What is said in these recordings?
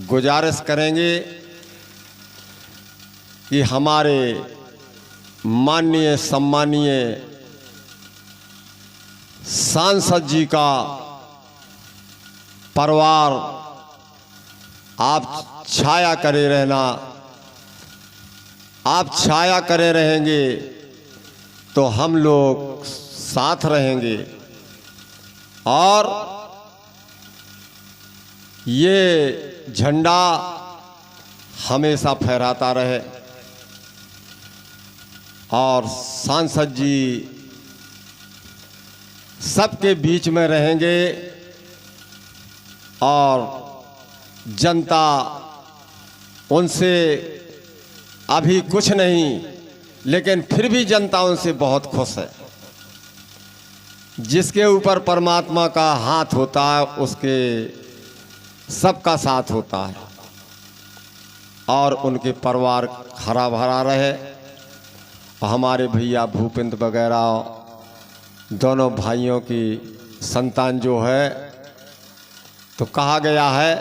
गुजारिश करेंगे कि हमारे माननीय सम्मानीय सांसद जी का परिवार आप छाया करे रहना, आप छाया करे रहेंगे तो हम लोग साथ रहेंगे और ये झंडा हमेशा फहराता रहे और सांसद जी सबके बीच में रहेंगे और जनता उनसे अभी कुछ नहीं, लेकिन फिर भी जनता उनसे बहुत खुश है। जिसके ऊपर परमात्मा का हाथ होता है उसके सबका साथ होता है और उनके परिवार हरा भरा रहे। हमारे भैया भूपेंद्र वगैरह दोनों भाइयों की संतान जो है, तो कहा गया है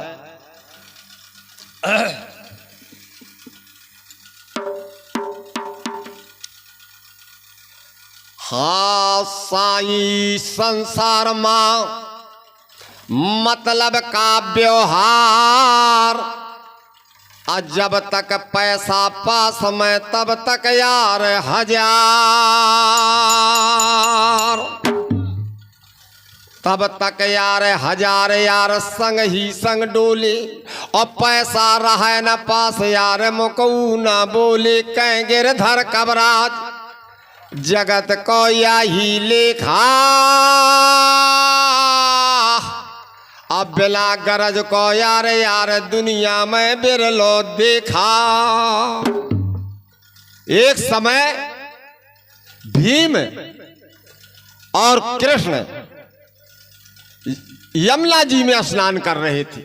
हाँ साईं संसार मां मतलब का व्यवहार, जब तक पैसा पास में तब तक यार हजार, तब तक यार हजार यार संग ही संग डोले और पैसा रहे न पास यार मुकऊ न बोले। कह गिरधर कबराज जगत को यही लेखा, अब बिला गरज को यार यार दुनिया में बिरलो देखा। एक समय भीम और कृष्ण यमुना जी में स्नान कर रहे थे।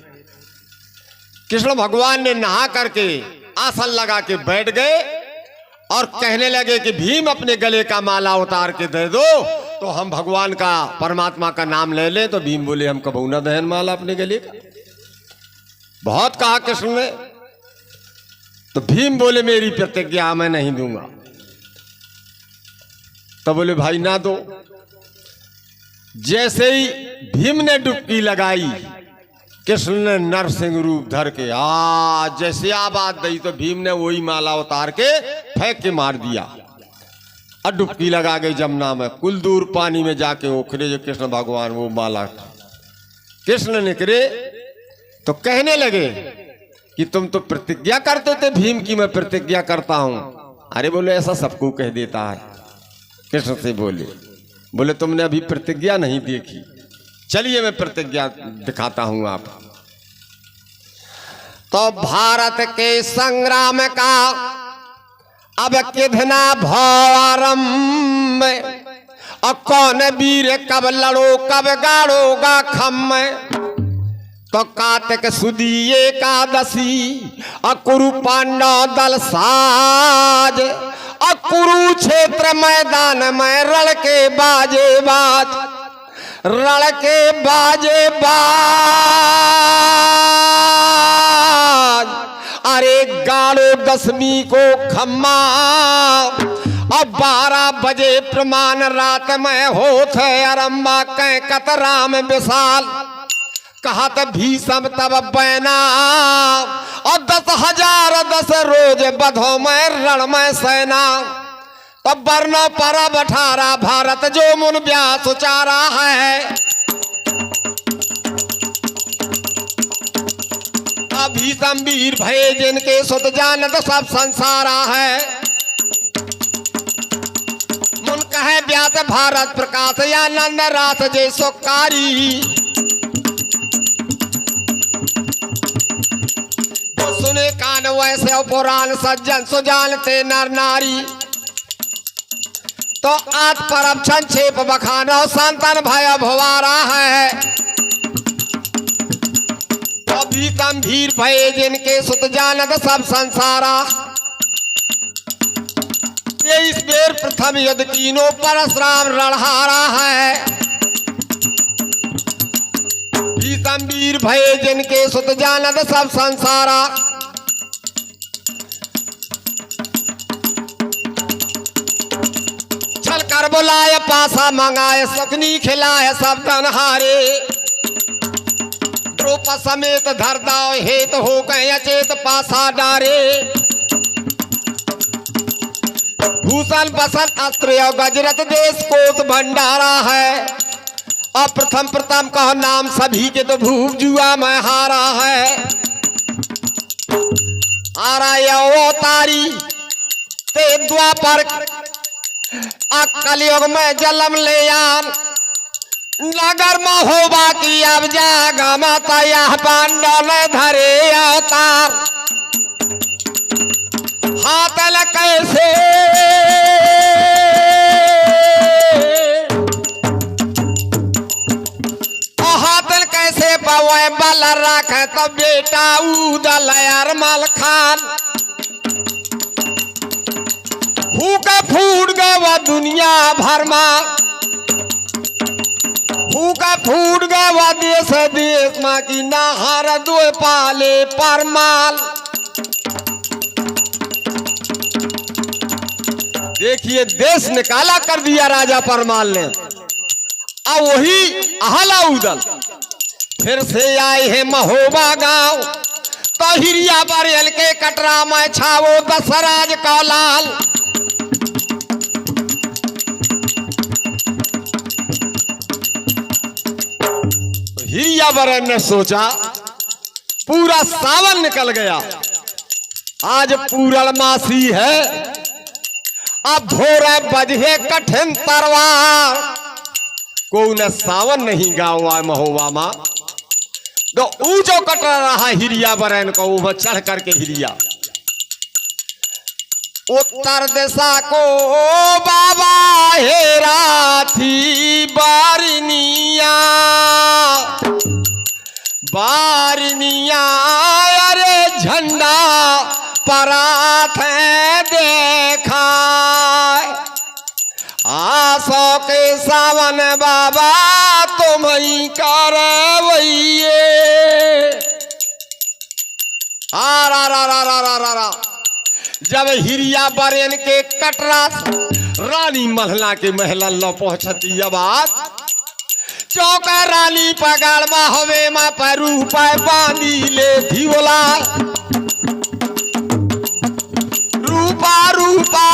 कृष्ण भगवान ने नहा करके आसन लगा के बैठ गए और कहने लगे कि भीम अपने गले का माला उतार के दे दो तो हम भगवान का परमात्मा का नाम ले लें। तो भीम बोले हम कबू न दहन माला अपने गले का। बहुत कहा कृष्ण ने, तो भीम बोले मेरी प्रतिज्ञा मैं नहीं दूंगा। तो बोले भाई ना दो। जैसे ही भीम ने डुबकी लगाई, कृष्ण ने नरसिंह रूप धर के जैसे आबाद दी तो भीम ने वही माला उतार के फेंक के मार दिया और डुबकी लगा गई जमुना में। कुल दूर पानी में जाके उखरे जो कृष्ण भगवान वो माला। कृष्ण निकले तो कहने लगे कि तुम तो प्रतिज्ञा करते थे भीम की मैं प्रतिज्ञा करता हूं। अरे बोले ऐसा सबको कह देता है। कृष्ण से बोले तुमने अभी प्रतिज्ञा नहीं देखी, चलिए मैं प्रतिज्ञा दिखाता हूं आप। तो भारत के संग्राम का अब कितना भावारंभ, और कौन वीर कब लड़ो कब गाड़ोगा खम। तो कार्तिक सुदी एकादशी कुरु पांडव दल साज, कुरुक्षेत्र मैदान में रण के बाजे बाज, रण के बाजे बाज। अरे गाड़ो दसवीं को खम्मा अब 12 बजे प्रमाण रात में होत है अरम्बा। कह कतराम विशाल कहत भीषम तब बैना, और 10,000 10 रोज बधो में रण में सेना। तब वर्णो परब 18 भारत जो मुन व्यास उचारा है। भीषम वीर भय जिनके सुत जानत सब संसारा है। मुन कहे व्यास भारत प्रकाश या नंद रात जय सुकारी। जो सुने कान वैसे पुराण सज्जन सुजानते नर नारी। तो आज परम संक्षेप बखानो संतन भय भवारा है। भीषम भीर भय जिनके सुत जानत सब संसारा। 23 बेर प्रथम युद्ध तीनों परशुराम रणहारा है। प्रीतम वीर भये जिनके सुत जानत सब संसारा। छल कर बुलाए पासा मंगाए सकनी खिलाए सब धनहारे। द्रोप समेत धर दाव हेत हो गए अचेत पासा डारे। भूषण बसंत अस्त्र गजरत देश कोष भंडारा है। और प्रथम प्रथम कहो नाम सभी के तो भूप जुआ में हारा है। तारी ते द्वापर कलयुग में जन्म ले आन। नगर महोबा की अब जागा माता यह पांडव ने धरे अवतार। हाथल कैसे हाथल कैसे पवे बल रख तब बेटा उदल अरमल खान। फूक फूट गए वह दुनिया भर में। फूका फूट गए वह देश देश माँ की नहर दो पाले परमाल। देखिए देश निकाला कर दिया राजा परमाल ने। अब वही अहला उदल फिर से आए हैं महोबा गांव। तो हिरिया बरेल के कटरा में छावो दशराज का लाल। हिरिया बरन ने सोचा पूरा सावन निकल गया, आज पूर्णमासी है, अब भोरे बजे कठिन तरवार। को न सावन नहीं गाँव महोबा मा तो ऊंचो कट रहा हिरिया बरन को वो चढ़ करके हिरिया उत्तर दिशा को बाबा हेरा थी बारनिया बारनिया। अरे झंडा परात है देखा आसो के सावन बाबा तुम ही करवैये। आ रा रा रा रा रा रा। जब हिरिया बरेन के कटरा रानी महला के महला न पहुंचती बात चौका रानी पगाड़ मा हवे मा पैरू पाए बांधी ले थी बोला रूपा रूपा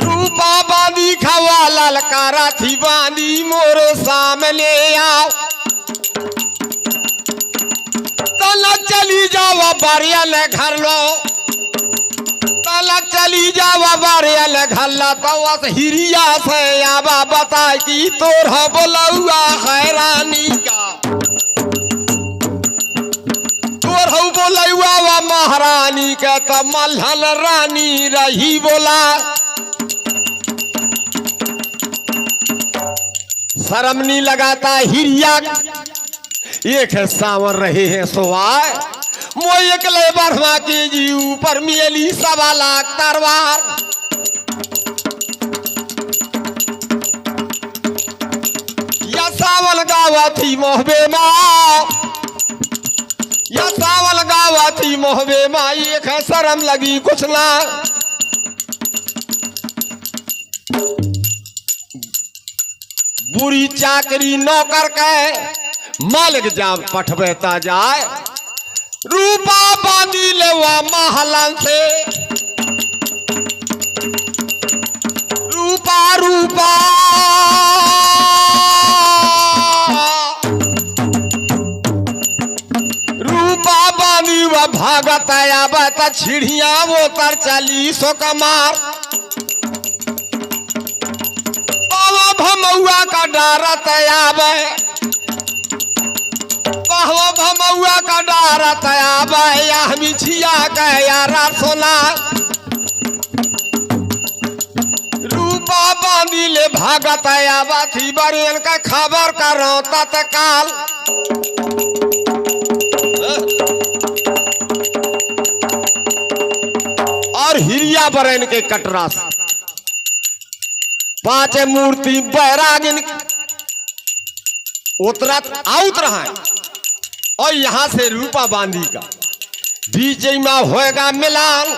रूपा बांधी खवा ललकारा थी बांधी मोरे सामने आओ। चली जाओ बारियल घर लो तलक चली जाओ बारियल घर ला तो हिरिया से आबा बता कि तोर बोलौआ है रानी का तोर बोलौआ महारानी के तो मल्हल रानी रही बोला। शर्म नहीं लगाता हिरिया एक है सावर रहे हैं सोवार मोय एकले बढ़वा के जी ऊपर मिली 1.25 लाख तरवार। या सावल गावा थी मोहबे माँ या सावल गावा थी मोहबे माँ एक है शर्म लगी कुछ ना। बुरी चाकरी नौकर के मालिक जब पठबेता जाए रूपा बांधी लेवा महलन से रूपा रूपा रूपा बांधी व भागत आबत छिड़िया वो तर चली सो कमार। बाबा भमौआ का डरत आवे भमौआ का डारत आबे मिछिया के यारा सोना रूपा बांधी ले भागत आबा थी बरेन का खबर करो तत्काल। और हिरिया बरेन के कटरा पांच मूर्ति बैरागिन उतरत आउत रहा है और यहां से रूपा बांधी का बीच में होएगा मिलान।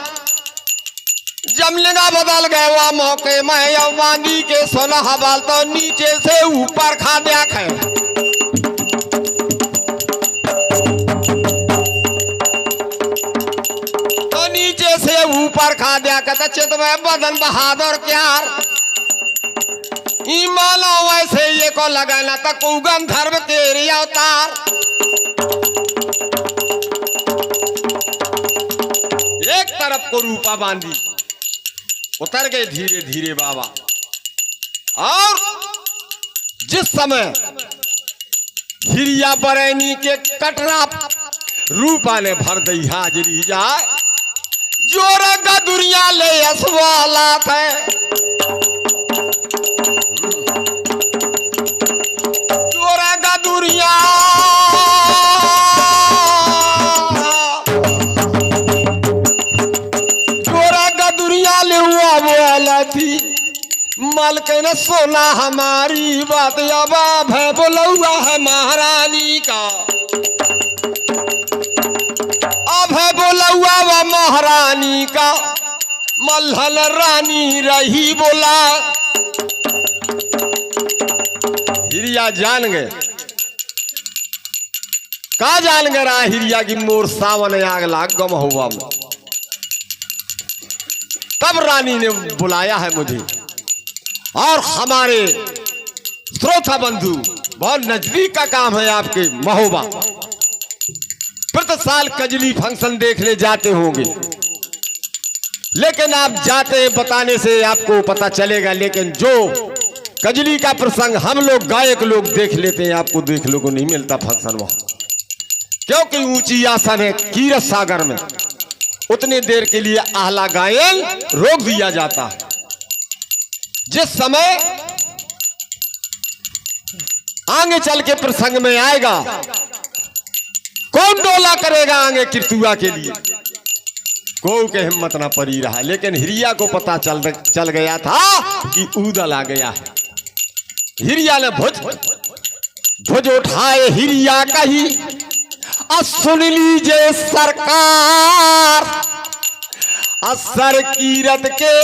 जमलेगा बदल गए वह मौके में बांधी के सोना हवाल तो नीचे से ऊपर खा दिया है। तो नीचे से ऊपर खा दिया कहता चित में बदन बहादुर क्यार मानो वैसे ये को लगाना तक उगम धर्म तेरी अवतार। एक तरफ को रूपा बांधी उतर गए धीरे धीरे बाबा। और जिस समय हिरिया बरैनी के कटरा रूपा ने भर दी हाजरी जाए जोर गदुरिया ले असवाला थे। जोर गदुरिया थी मलके न सोना हमारी बात अब है बोलौआ है महारानी का। अब है बोलौआ व महारानी का मल्हल रानी रही बोला। हिरिया जान गए का जान गए रहा हिरिया की मोर सावन आग लाग गम हुआ में। तब रानी ने बुलाया है मुझे और हमारे श्रोता बंधु बहुत नजदीक का काम है आपके महोबा। प्रति साल कजली फंक्शन देखने जाते होंगे लेकिन आप जाते बताने से आपको पता चलेगा। लेकिन जो कजली का प्रसंग हम लोग गायक लोग देख लेते हैं आपको देखने को नहीं मिलता फंक्शन वहां, क्योंकि ऊंची आसन है कीरत सागर में उतने देर के लिए आहला गायन रोक दिया जाता है। जिस समय आगे चल के प्रसंग में आएगा कौन डोला करेगा आगे कीर्तुआ के लिए को के हिम्मत ना पड़ी रहा। लेकिन हिरिया को पता चल गया था कि ऊदल आ गया है। हिरिया ने भुज उठाए हिरिया कही सुन लीजिए सरकार असर कीरत के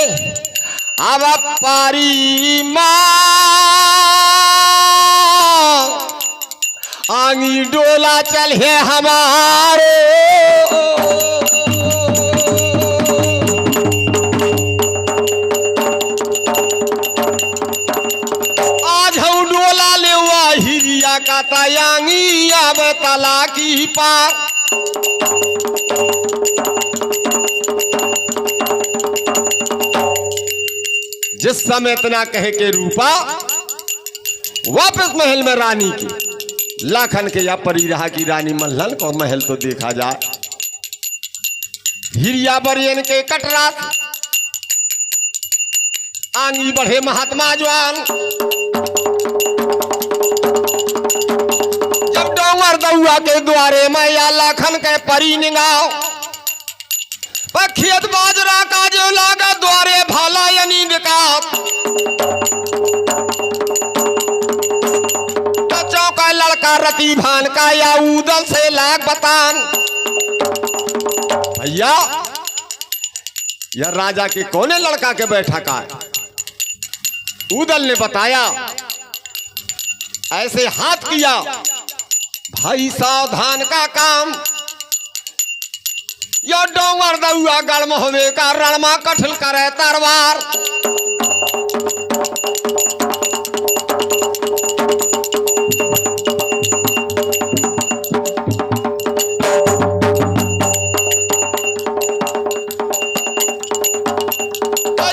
अब पारी मां आंगी डोला चल है हमारे। आज हम डोला ले हुआ हिरिया का तयांगी अब तला की पार। जिस समय इतना कहे के रूपा वापस महल में रानी की लाखन के या परी रहा की रानी मल्हल को महल तो देखा जाए। हिरिया बरियन के कटरा आंगी बढ़े महात्मा जवान। जब डोंगर दउआ के द्वारे में या लाखन के परी निगाह खेत बाजरा का जो लागा द्वारे भाला यानी निकात बच्चों का लड़का रति भान का या ऊदल से लाग बतान। भैया यह राजा के कोने लड़का के बैठा का है। ऊदल ने बताया ऐसे हाथ किया भाई सावधान का काम यो डोंगर दउआ गड़म होवे का रणमा कठल करे तरवार।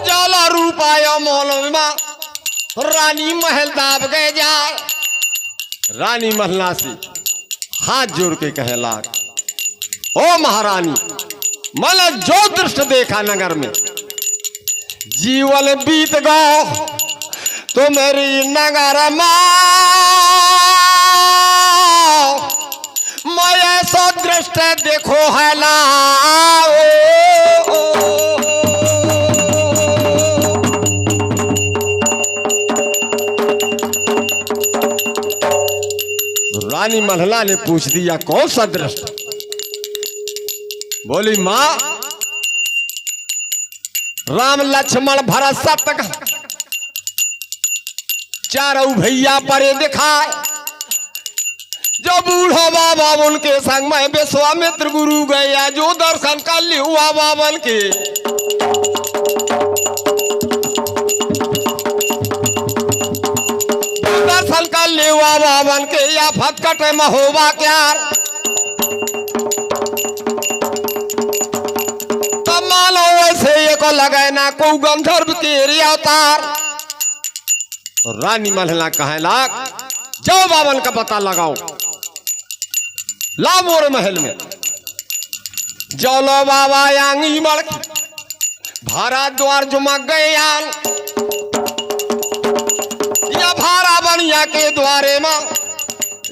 जाला रूपायो मौलवी रानी महल दाब गए जा। रानी महला से हाथ जोड़ के कहे लाग ओ महारानी मैंने जो दृश्य देखा नगर में जीवन बीत गो तो मेरी नगर मैं ऐसा दृश्य देखो है ना। रानी मल्हला ने पूछ दिया कौन सा दृश्य? बोली मां, राम लक्ष्मण भरत शत्रुघ्न चारों भैया परे दिखाए, जो बूढ़ो बाबा उनके संग में विश्वामित्र गुरु गया, जो दर्शन कर ली हुआ बाबन के। दर्शन कर ली हुआ बाबन के या फटकट महोबा क्यार, तब मानो वैसे ये को लगे ना को गंधर्व के अवतार। रानी मल्हला कहे लाग, जाओ बावन का पता लगाओ, ला मोर महल में। जौलो बाबा आंगी मड़की भारा द्वार जुमक गए यान, या भारा बनिया के द्वारे में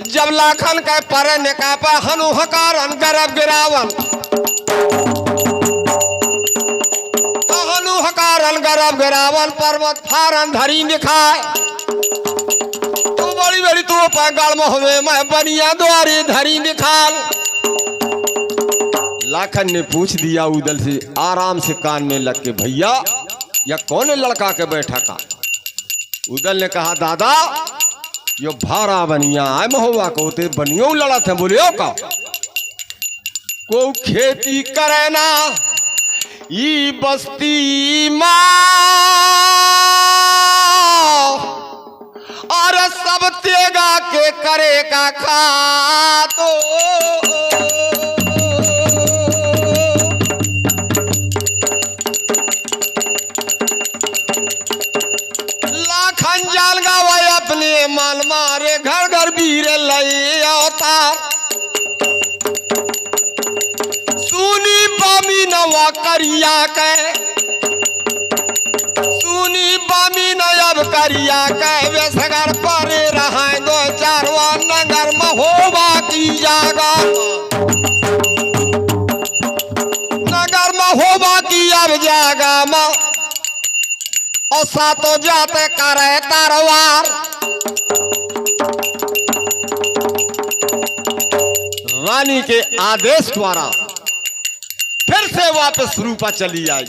जब लाखन के पर निकापा हनु हकारन गर्भ गिरावन, हनु हकारन गर्भ गिरावन पर्वत फारन धरी दिखाए, तू बड़ी बड़ी तू पैगल में हुए मैं बनिया द्वारे धरी निकाल। लाखन ने पूछ दिया उदल से आराम से कान में लग के, भैया या कौन लड़का के बैठा का? उदल ने कहा दादा यो भारा बनिया आए महुआ को ते बनियो लड़ा थे। बोले ओ का को खेती करे ना ई बस्ती माँ, और सब तेगा के करे का खा तो लाखन जाल गावे अपने मन मारे, घर घर वीर लई अवतार। सुनी बामी नवा करिया के, सुनी बामी नयब करिया के, वे सगर परे रहा दो चारवा नगर महोबा की जागा, नगर महोबा की अब जागा मां, और सातो जाते करे तरवार। रानी के आदेश द्वारा फिर से वापस रूपा चली आई।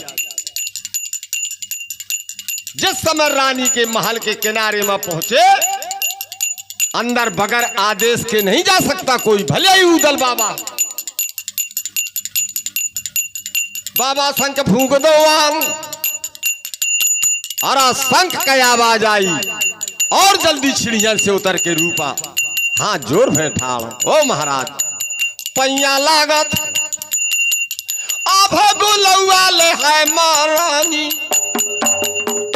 जिस समय रानी के महल के किनारे में पहुंचे, अंदर बगैर आदेश के नहीं जा सकता कोई, भले ही उदल बाबा। बाबा शंख फूंक दो आन, और शंख की आवाज आई, और जल्दी चिड़ियन से उतर के रूपा हाँ जोर बैठा। ओ महाराज पैया लागत अब बोलौआ ले है महारानी,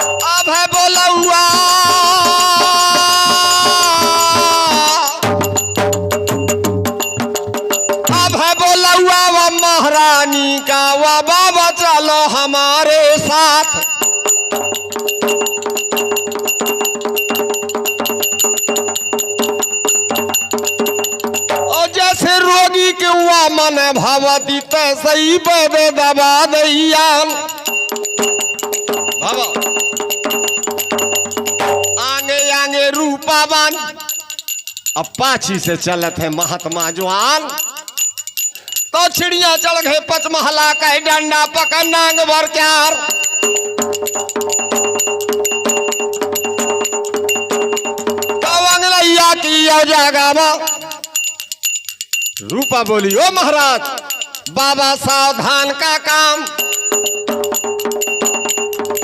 अब है बोलौआ अब है बोलौआ व महारानी का, वा बाबा चलो हमारे साथ। रोगी के हुआ मन भवती तैसे ही बेदे दबा दैया। बाबा आगे आगे रूपा बन, अब पाछी से चलत है महात्मा जवान, तो चिड़िया चल गए पचमहला का डंडा पकड़ नांग भर क्यार। कवंगलैया की जागा में रूपा बोली, ओ महाराज बाबा सावधान का काम,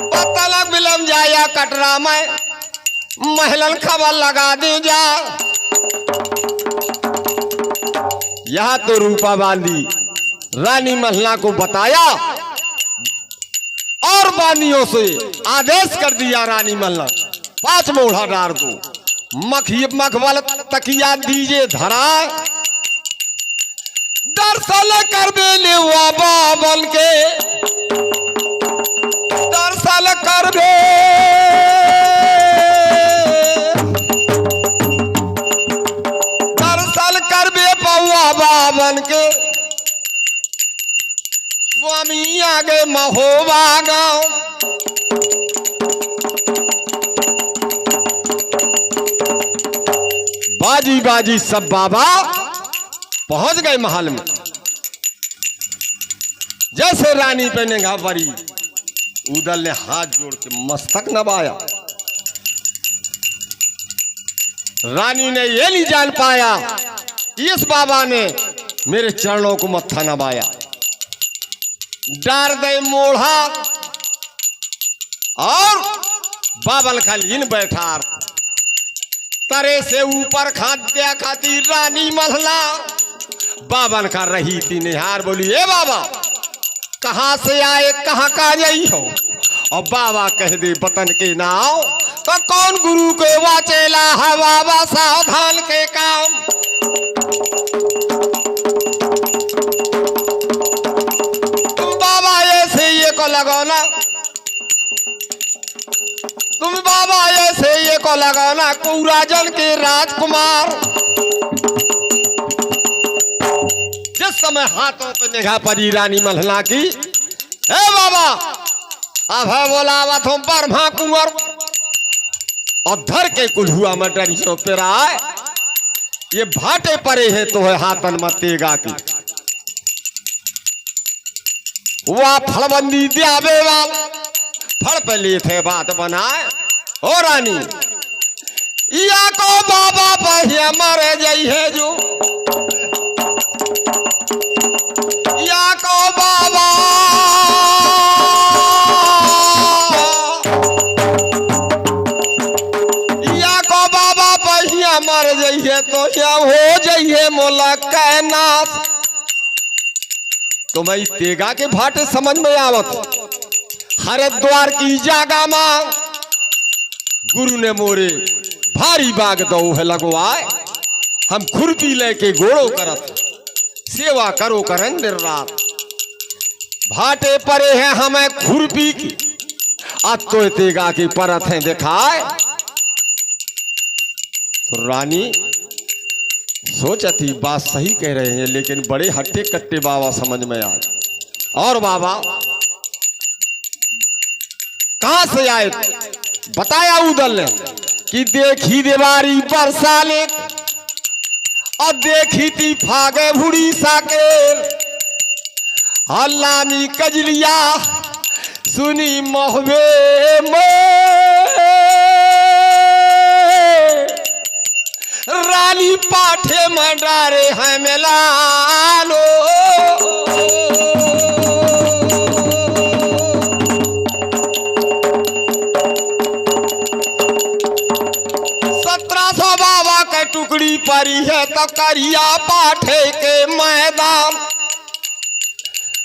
पतलक बिलम जाया कटरा में महलन खबर लगा दे जा। यहां तो रूपा बांधी रानी मल्हला को बताया, और बानियों से आदेश कर दिया रानी मल्हला 5 मोढ़ा डार दो, मखवल तकिया दीजे धरा, दर्शन कर बेले हुआ बाबन के, दर्शन कर बे दर्शन कर बे पौआ बाबन के। स्वामी आगे महोबा गाँव, बाजी बाजी सब बाबा पहुंच गए महल में। जैसे रानी पे निगाह पड़ी, उदल ने हाथ जोड़ के मस्तक नवाया। रानी ने ये नहीं जान पाया इस बाबा ने मेरे चरणों को मत्था नवाया। डार दे मोढ़ा और बाबल खलीन बैठा, तरे से ऊपर खाद्या खाती रानी महला। बाबन का रही थी निहार, बोली ए बाबा कहां से आए कहां का यही हो। और बाबा कह दे वतन के नाव, तो कौन गुरु के वाचेला है बाबा सावधान के काम। तुम बाबा ऐसे ये को लगाना, तुम बाबा ऐसे ये को लगाना कुराजन के राजकुमार। जिस समय हाथों पे निगाह पड़ी रानी मल्हला की, हे बाबा अब है बोला तुम ब्रह्मा कुंवर। और धर के कुल्हुआ में डरियों पे रहा है, ये भाटे परे है तो है हाथन मतेगा की। वह फलबंदी दियावे वाल फल पे लिए थे बात बनाए। ओ रानी या को बाबा पहिया मरे जई है जो, या को बाबा मर जाइए तो क्या हो जाइए मोला कैनाथ। तो मैं तेगा के भाटे समझ में आवत। हरिद्वार की जागा मां गुरु ने मोरे भारी बाग दो है लगवाए। हम खुरपी लेके गोड़ो करत सेवा करो करन दिन रात। भाटे परे हैं हमें खुरपी की, आज तो तेगा की परत है दिखाए। तो रानी सोचती बात सही कह रहे हैं, लेकिन बड़े हट्टे कट्टे बाबा समझ में आ। और बाबा कहां से आए बताया उदल ने कि देखी देवारी बरसाले और देखी थी फागे भुड़ी साकेर। हल्लामी कजलिया सुनी मोहबे में रानी पाठे में डारे हैं मेलालो। 1700 बाबा के टुकड़ी परी है तो करिया पाठे के मैदान।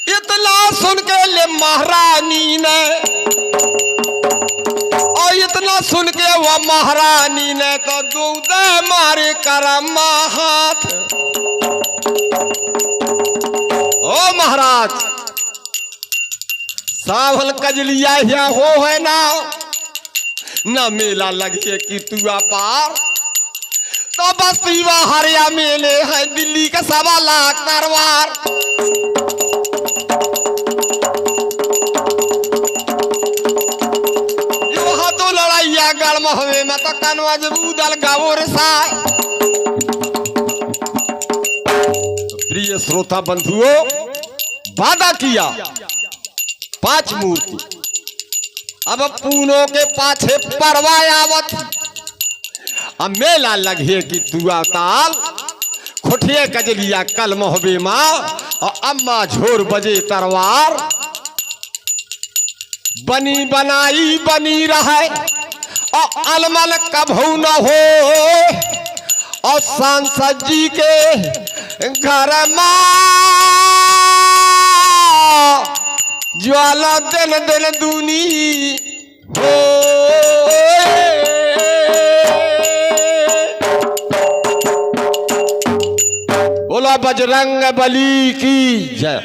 इतना सुन के ले महारानी ने, और इतना सुन के वह महारानी ने तो दूध मारे करम हाथ। ओ महाराज सावल कजलिया हो है ना मेला लगे कि तू पार। तो बस्ती हरिया मेले है दिल्ली का 1.25 लाख दरबार। गढ़ हवे में तो कनवा जबूदल गावोर सा। तो प्रिय श्रोता बंधुओं, वादा किया 5 मूर्ति। अब पूनों के पाछे परवायावत। अब मेला लगे कि तुआ ताल खुटिया कजलिया कल मोहबे माँ और अम्मा झोर बजे तरवार। बनी बनाई बनी रहे और अलमल कभू न हो। और सांसद जी के घर मां ज्वाला दिन दिन दूनी हो। बोला बजरंग बली की जय।